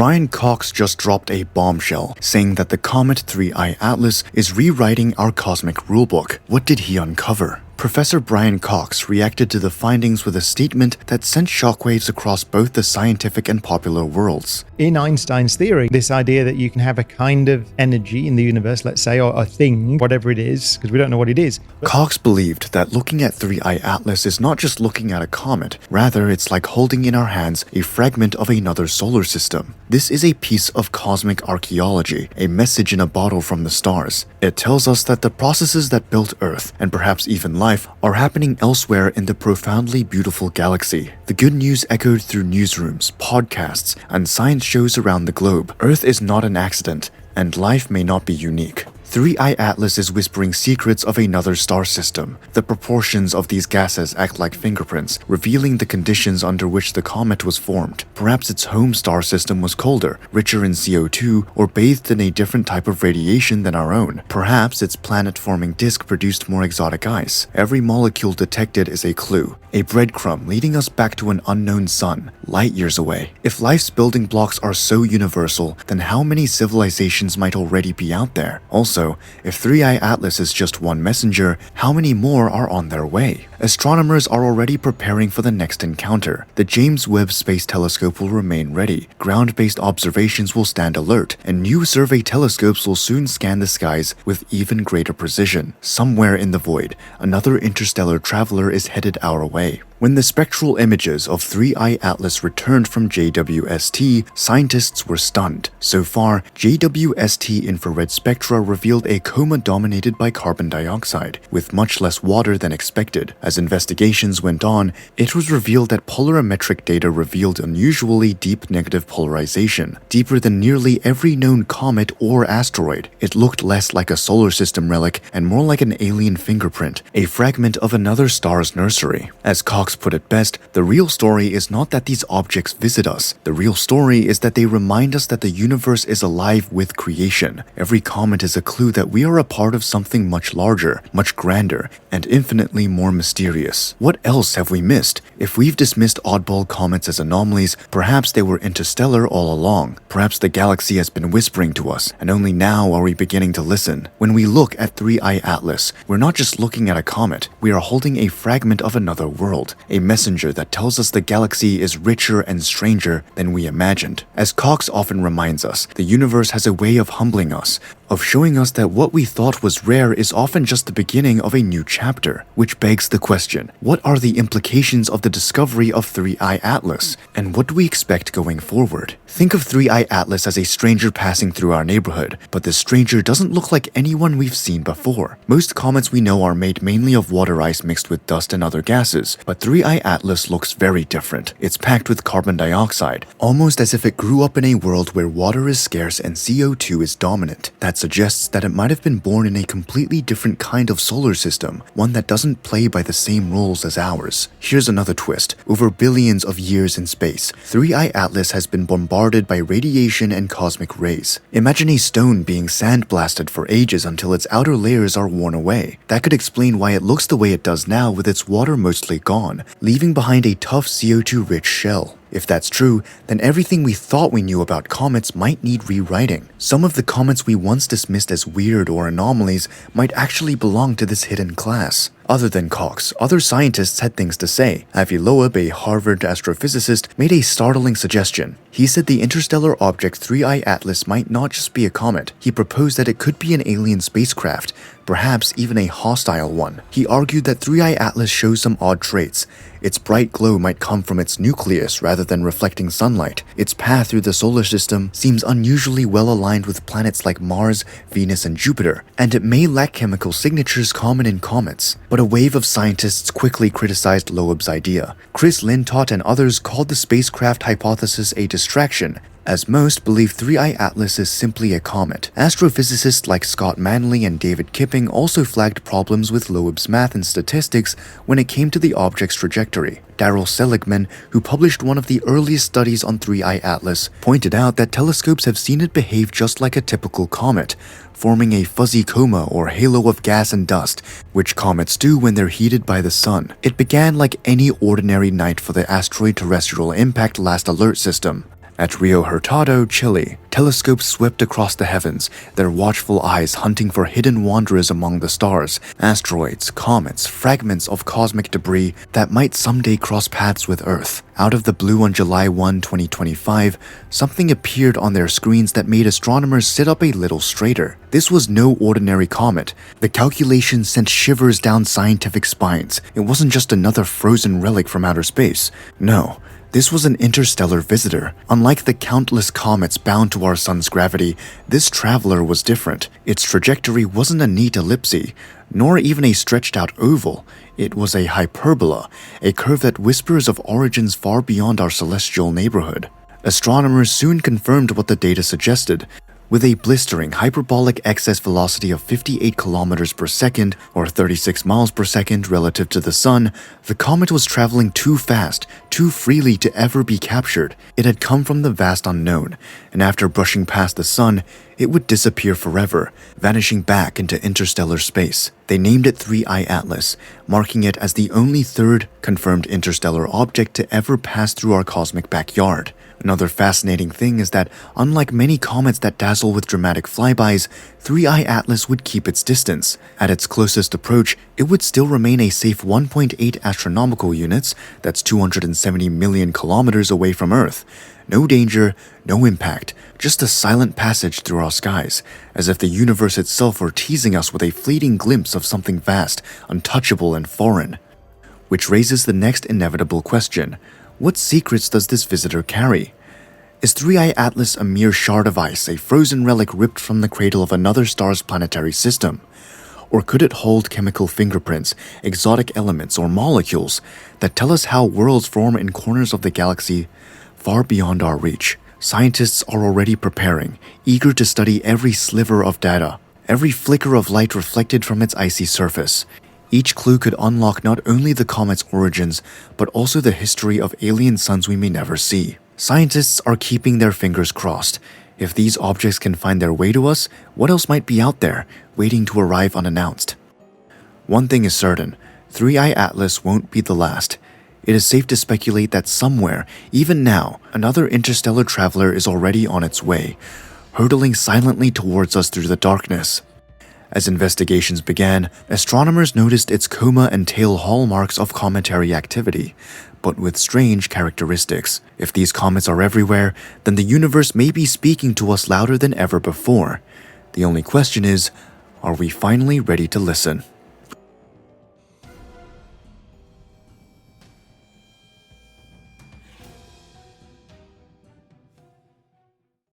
Brian Cox just dropped a bombshell, saying that the comet 3IATLAS is rewriting our cosmic rulebook. What did he uncover? Professor Brian Cox reacted to the findings with a statement that sent shockwaves across both the scientific and popular worlds. In Einstein's theory, this idea that you can have a kind of energy in the universe, let's say, or a thing, whatever it is, because we don't know what it is. Cox believed that looking at 3IATLAS is not just looking at a comet, rather it's like holding in our hands a fragment of another solar system. This is a piece of cosmic archaeology, a message in a bottle from the stars. It tells us that the processes that built Earth, and perhaps even life, are happening elsewhere in the profoundly beautiful galaxy. The good news echoed through newsrooms, podcasts, and science shows around the globe. Earth is not an accident, and life may not be unique. 3IATLAS is whispering secrets of another star system. The proportions of these gases act like fingerprints, revealing the conditions under which the comet was formed. Perhaps its home star system was colder, richer in CO2, or bathed in a different type of radiation than our own. Perhaps its planet-forming disk produced more exotic ice. Every molecule detected is a clue, a breadcrumb leading us back to an unknown sun, light years away. If life's building blocks are so universal, then how many civilizations might already be out there? Also, if 3IATLAS is just one messenger, how many more are on their way? Astronomers are already preparing for the next encounter. The James Webb Space Telescope will remain ready, ground-based observations will stand alert, and new survey telescopes will soon scan the skies with even greater precision. Somewhere in the void, another interstellar traveler is headed our way. When the spectral images of 3IATLAS returned from JWST, scientists were stunned. So far, JWST infrared spectra revealed a coma dominated by carbon dioxide, with much less water than expected. As investigations went on, it was revealed that polarimetric data revealed unusually deep negative polarization, deeper than nearly every known comet or asteroid. It looked less like a solar system relic and more like an alien fingerprint, a fragment of another star's nursery. As Cox put it best, the real story is not that these objects visit us. The real story is that they remind us that the universe is alive with creation. Every comet is a clue that we are a part of something much larger, much grander, and infinitely more mysterious. What else have we missed? If we've dismissed oddball comets as anomalies, perhaps they were interstellar all along. Perhaps the galaxy has been whispering to us, and only now are we beginning to listen. When we look at 3IATLAS, we're not just looking at a comet, we are holding a fragment of another world, a messenger that tells us the galaxy is richer and stranger than we imagined. As Cox often reminds us, the universe has a way of humbling us, of showing us that what we thought was rare is often just the beginning of a new chapter. Which begs the question, what are the implications of the discovery of 3IATLAS, and what do we expect going forward? Think of 3IATLAS as a stranger passing through our neighborhood, but this stranger doesn't look like anyone we've seen before. Most comets we know are made mainly of water ice mixed with dust and other gases, but 3IATLAS looks very different. It's packed with carbon dioxide, almost as if it grew up in a world where water is scarce and CO2 is dominant. That suggests that it might have been born in a completely different kind of solar system, one that doesn't play by the same rules as ours. Here's another twist. Over billions of years in space, 3IATLAS has been bombarded by radiation and cosmic rays. Imagine a stone being sandblasted for ages until its outer layers are worn away. That could explain why it looks the way it does now with its water mostly gone, leaving behind a tough CO2-rich shell. If that's true, then everything we thought we knew about comets might need rewriting. Some of the comets we once dismissed as weird or anomalies might actually belong to this hidden class. Other than Cox, other scientists had things to say. Avi Loeb, a Harvard astrophysicist, made a startling suggestion. He said the interstellar object 3IATLAS might not just be a comet. He proposed that it could be an alien spacecraft, perhaps even a hostile one. He argued that 3IATLAS shows some odd traits. Its bright glow might come from its nucleus rather than reflecting sunlight. Its path through the solar system seems unusually well aligned with planets like Mars, Venus, and Jupiter, and it may lack chemical signatures common in comets. But a wave of scientists quickly criticized Loeb's idea. Chris Lintott and others called the spacecraft hypothesis a distraction, as most believe 3IATLAS is simply a comet. Astrophysicists like Scott Manley and David Kipping also flagged problems with Loeb's math and statistics when it came to the object's trajectory. Darryl Seligman, who published one of the earliest studies on 3IATLAS, pointed out that telescopes have seen it behave just like a typical comet, forming a fuzzy coma or halo of gas and dust, which comets do when they're heated by the sun. It began like any ordinary night for the Asteroid Terrestrial Impact Last Alert System. At Rio Hurtado, Chile, telescopes swept across the heavens, their watchful eyes hunting for hidden wanderers among the stars, asteroids, comets, fragments of cosmic debris that might someday cross paths with Earth. Out of the blue on July 1, 2025, something appeared on their screens that made astronomers sit up a little straighter. This was no ordinary comet. The calculations sent shivers down scientific spines. It wasn't just another frozen relic from outer space. No. This was an interstellar visitor. Unlike the countless comets bound to our sun's gravity, this traveler was different. Its trajectory wasn't a neat ellipse, nor even a stretched-out oval. It was a hyperbola, a curve that whispers of origins far beyond our celestial neighborhood. Astronomers soon confirmed what the data suggested. With a blistering hyperbolic excess velocity of 58 kilometers per second, or 36 miles per second relative to the sun, the comet was traveling too fast, too freely to ever be captured. It had come from the vast unknown, and after brushing past the sun, it would disappear forever, vanishing back into interstellar space. They named it 3IATLAS, marking it as the only third confirmed interstellar object to ever pass through our cosmic backyard. Another fascinating thing is that, unlike many comets that dazzle with dramatic flybys, 3IATLAS would keep its distance. At its closest approach, it would still remain a safe 1.8 astronomical units, that's 270 million kilometers away from Earth. No danger, no impact, just a silent passage through our skies, as if the universe itself were teasing us with a fleeting glimpse of something vast, untouchable, and foreign. Which raises the next inevitable question. What secrets does this visitor carry? Is 3IATLAS a mere shard of ice, a frozen relic ripped from the cradle of another star's planetary system? Or could it hold chemical fingerprints, exotic elements, or molecules that tell us how worlds form in corners of the galaxy far beyond our reach? Scientists are already preparing, eager to study every sliver of data, every flicker of light reflected from its icy surface. Each clue could unlock not only the comet's origins, but also the history of alien suns we may never see. Scientists are keeping their fingers crossed. If these objects can find their way to us, what else might be out there, waiting to arrive unannounced? One thing is certain, 3IATLAS won't be the last. It is safe to speculate that somewhere, even now, another interstellar traveler is already on its way, hurtling silently towards us through the darkness. As investigations began, astronomers noticed its coma and tail hallmarks of cometary activity, but with strange characteristics. If these comets are everywhere, then the universe may be speaking to us louder than ever before. The only question is, are we finally ready to listen?